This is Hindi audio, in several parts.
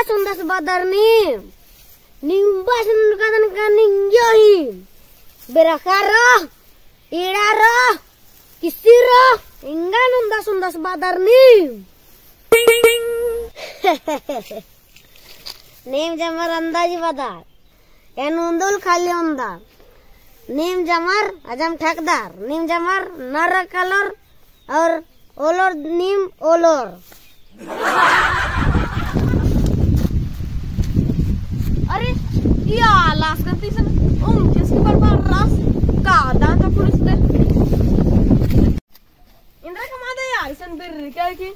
sundas badar ni nimbas nungkadan kan ningjohi berakaro iraro kisiro ingan sundas badar ni नीम जमर अंदाजी badar en undul khali undar नीम जमर अजम ठेकदार नीम जमर नर कलर और ओलोर नीम ओलोर अरे या लास करती सन किसकी बार रास का दांत पुलिस दे इंद्रा कमा दे यार सन बिर क्या की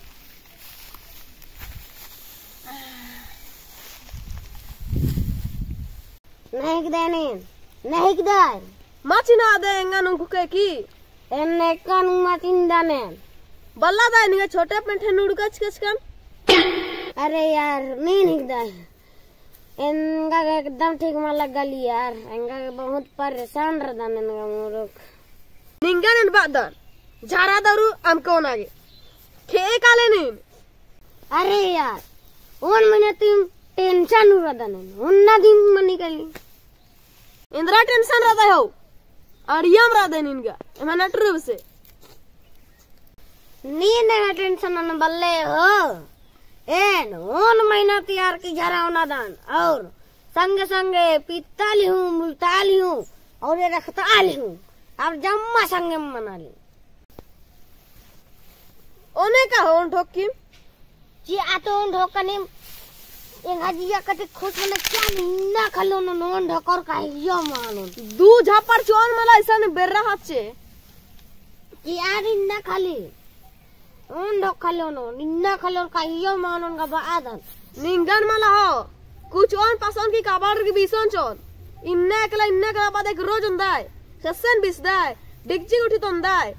नहीं kdain macina ada engan ungkuke ki enne kan matin danen बल्ला दाई निगा छोटे पेंटे नुड़कच कच कम अरे यार नहीं kdain इनका एकदम ठीक में लग गली यार इनका बहुत परेशान रहता इनका मुरुक निंगन इन बादर झारा दारू हमको नागे खे काले नहीं अरे यार उन मने तुम टेंशन रहता नहीं उन्ना दिन मनी कली इंद्रा टेंशन रहता है और यम रहता है इनका मैंने ट्रिप से नींद ना टेंशन न बल्ले हो एन उन महीना तैयार की झरा होना दान और संगे संगे पीताली हूँ मुल्ताली हूँ और ये रखताली हूँ अब जम्मा संगे मना ली ओने का हो ठोकी जी आतो ढोकनी एंगाजिया कटे खुश में क्या ना खलो न नोन ढोकर काहियो मानो दू झापर चोन मला ऐसा ने बेर्रा हाथ से जी आरी ना खाली उन ढोक खलो नो निन्ना खलो काहियो मानो का बादन निंगन मला हो कुछ ओन पासन की काबार की बीसन चोन इन्ने कला बाद एक रोज उंदाय ससन बिसदाय डिगजी उठी तो उंदाय